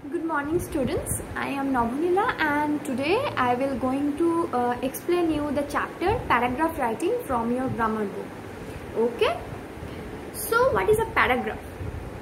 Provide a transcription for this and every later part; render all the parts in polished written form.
Good morning students, I am Nabhunila and today I will going to explain you the chapter paragraph writing from your grammar book. Okay, so what is a paragraph?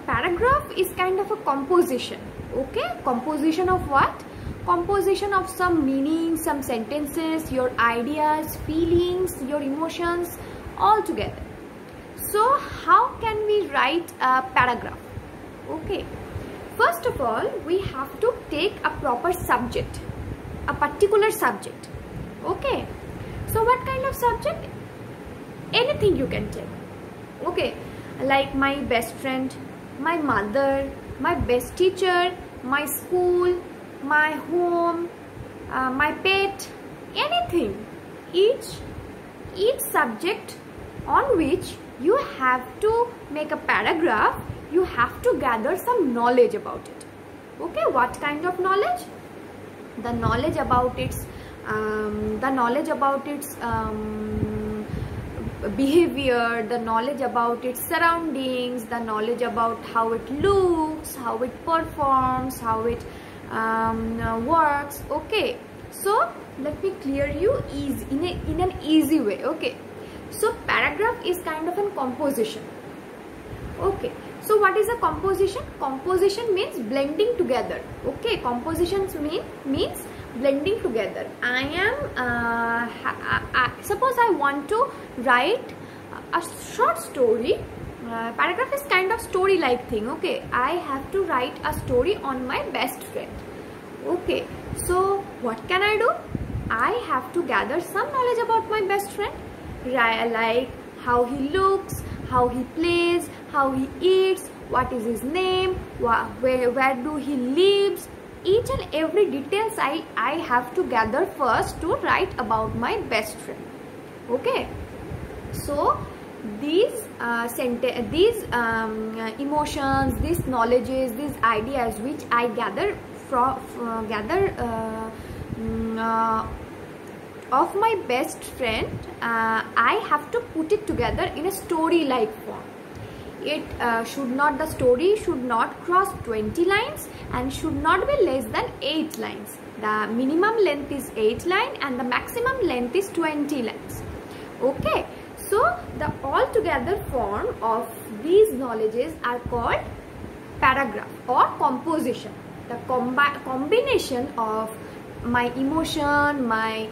Paragraph is kind of a composition. Okay, composition of what? Composition of some meaning, some sentences, your ideas, feelings, your emotions all together. So how can we write a paragraph? Okay, first of all, we have to take a proper subject, a particular subject. Okay, so what kind of subject? Anything you can take. Okay, like my best friend, my mother, my best teacher, my school, my home, my pet, anything. Each subject on which you have to make a paragraph, you have to gather some knowledge about it. Okay, what kind of knowledge? The knowledge about its behavior, the knowledge about its surroundings, the knowledge about how it looks, how it performs, how it works. Okay, so let me clear you in an easy way. Okay, so paragraph is kind of a composition. Okay, so what is a composition? Composition means blending together. Okay, compositions means blending together. Suppose I want to write a short story. Paragraph is kind of story like thing. Okay, I have to write a story on my best friend. Okay, so what can I do? I have to gather some knowledge about my best friend, like how he looks, how he plays, how he eats, what is his name, where do he lives. Each and every details I have to gather first to write about my best friend. Okay, so these emotions, these knowledges, these ideas which I gather of my best friend, I have to put it together in a story like form. The story should not cross 20 lines and should not be less than 8 lines. The minimum length is 8 lines and the maximum length is 20 lines. Okay, so the altogether form of these knowledges are called paragraph or composition. The combination of my emotion, my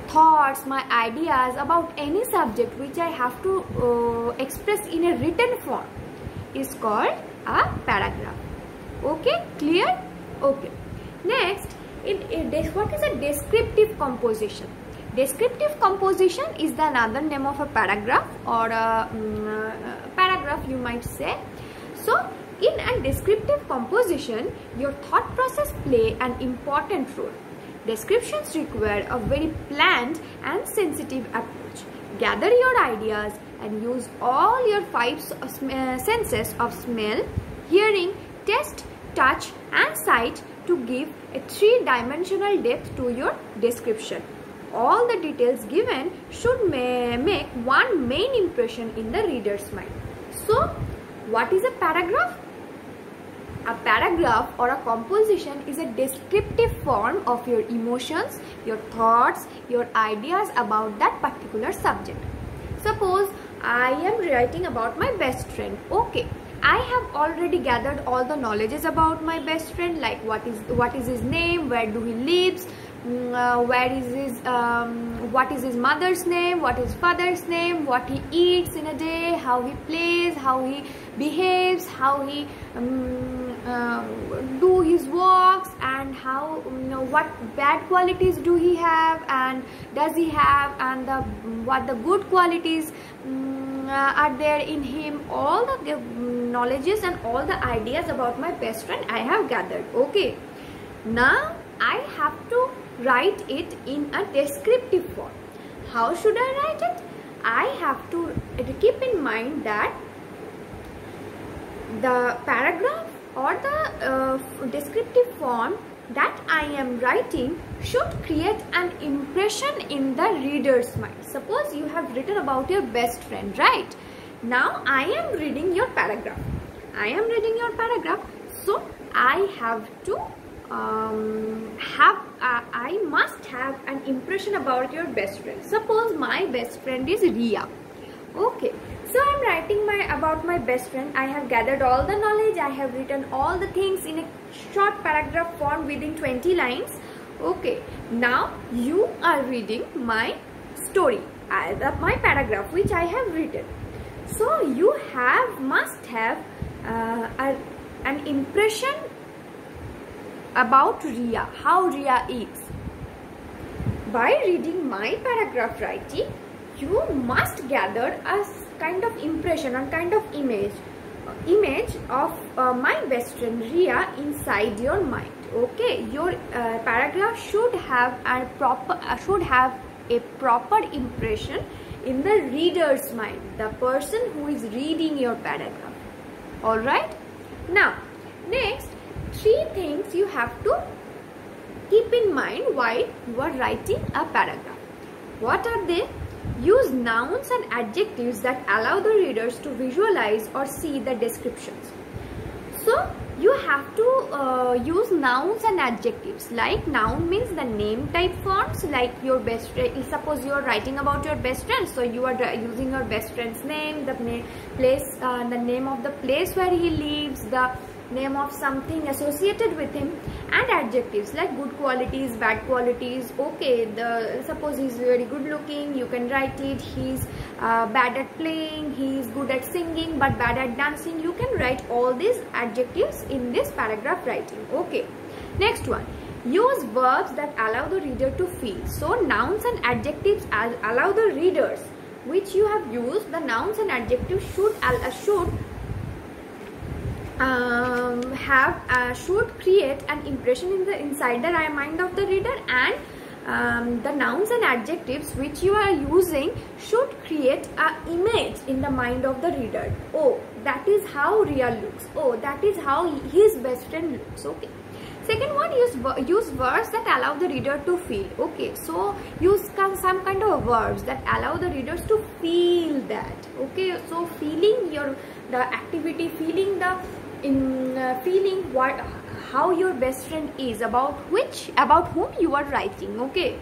thoughts, my ideas about any subject which I have to express in a written form is called a paragraph. Okay, clear? Okay. Next, what is a descriptive composition? Descriptive composition is the another name of a paragraph or a paragraph you might say. So, in a descriptive composition, your thought process play an important role. Descriptions require a very planned and sensitive approach. Gather your ideas and use all your 5 senses of smell, hearing, taste, touch and sight to give a 3-dimensional depth to your description. All the details given should make one main impression in the reader's mind. So, what is a paragraph? A paragraph or a composition is a descriptive form of your emotions, your thoughts, your ideas about that particular subject. Suppose I am writing about my best friend. Okay, I have already gathered all the knowledges about my best friend, like what is his name, where do he lives, what is his mother's name, what is father's name, what he eats in a day, how he plays, how he behaves, how he do his works, and how what bad qualities do he have and does he have, and what the good qualities are there in him. All the knowledges and all the ideas about my best friend I have gathered. Okay, now I have to write it in a descriptive form. How should I write it? I have to keep in mind that the paragraph or the descriptive form that I am writing should create an impression in the reader's mind. Suppose you have written about your best friend, right? Now I am reading your paragraph. So I have to I must have an impression about your best friend. Suppose my best friend is Riya. Okay, so I'm writing about my best friend. I have gathered all the knowledge. I have written all the things in a short paragraph form within 20 lines. Okay, now you are reading my story, my paragraph which I have written. So you must have an impression about Riya, how Riya is. By reading my paragraph writing, you must gather a kind of impression, a kind of image of my best friend Riya inside your mind. Okay, your paragraph should have a proper impression in the reader's mind, the person who is reading your paragraph. All right. Now, next, 3 things you have to keep in mind while you are writing a paragraph. What are they? Use nouns and adjectives that allow the readers to visualize or see the descriptions. So you have to use nouns and adjectives. Like noun means the name type forms, like your best friend. Suppose you are writing about your best friend, so you are using your best friend's name, the name of the place where he lives, the name of something associated with him, and adjectives like good qualities, bad qualities. Okay, suppose he's very good looking, you can write it. He's bad at playing, he's good at singing but bad at dancing. You can write all these adjectives in this paragraph writing. Okay, next one, use verbs that allow the reader to feel. So nouns and adjectives allow the readers, which you have used. The nouns and adjectives should create an impression inside the mind of the reader, and the nouns and adjectives which you are using should create an image in the mind of the reader. Oh, that is how Riya looks. Oh, that is how his best friend looks. Okay. Second one, use words that allow the reader to feel. Okay, so use some kind of verbs that allow the readers to feel that. Okay, so feeling the activity, feeling how your best friend is, about whom you are writing. Okay.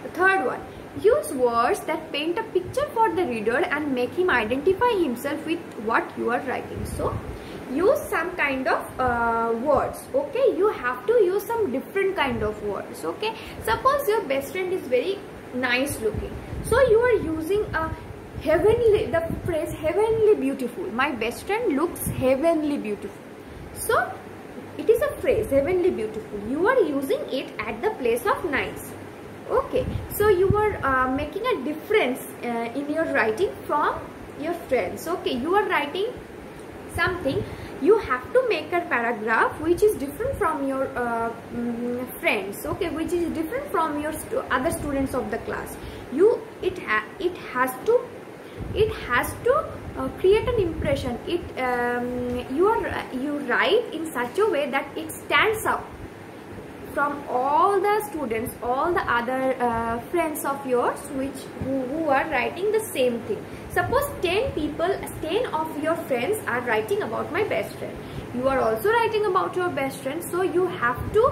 The third one, use words that paint a picture for the reader and make him identify himself with what you are writing. So use some kind of words. Okay, you have to use some different kind of words. Okay, suppose your best friend is very nice looking, so you are using the phrase heavenly beautiful. My best friend looks heavenly beautiful. So it is a phrase, heavenly beautiful. You are using it at the place of nice. Okay, so you are making a difference in your writing from your friends. Okay, you are writing something, you have to make a paragraph which is different from your friends. Okay, which is different from your other students of the class. It has to create an impression. You write in such a way that it stands out from all the students, all the other friends of yours who are writing the same thing. Suppose 10 of your friends are writing about my best friend. You are also writing about your best friend, so you have to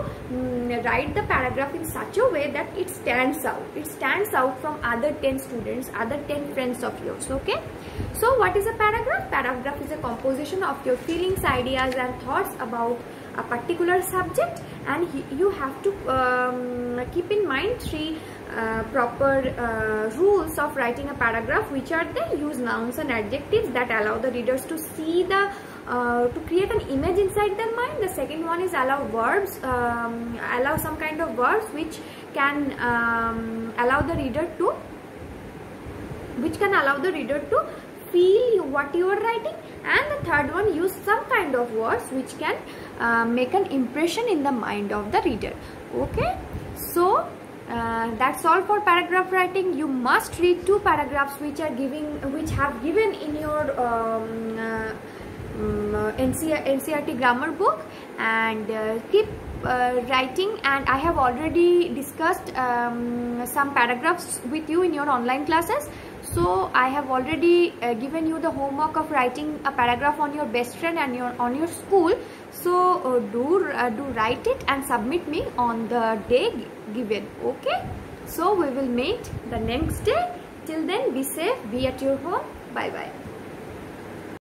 write the paragraph in such a way that it stands out. It stands out from other 10 students, other 10 friends of yours. Okay. So what is a paragraph? Paragraph is a composition of your feelings, ideas and thoughts about a particular subject, and you have to keep in mind 3 proper rules of writing a paragraph, which are the use nouns and adjectives that allow the readers to see to create an image inside their mind. The second one is allow verbs, allow some kind of verbs which can allow the reader to feel what you are writing, and the third one, use some kind of words which can make an impression in the mind of the reader. Okay, so that's all for paragraph writing. You must read 2 paragraphs which have given in your NCERT grammar book, and keep writing. And I have already discussed some paragraphs with you in your online classes. So I have already given you the homework of writing a paragraph on your best friend and on your school. So So do write it and submit me on the day given. Okay, so we will meet the next day. Till then, be safe, be at your home. Bye bye.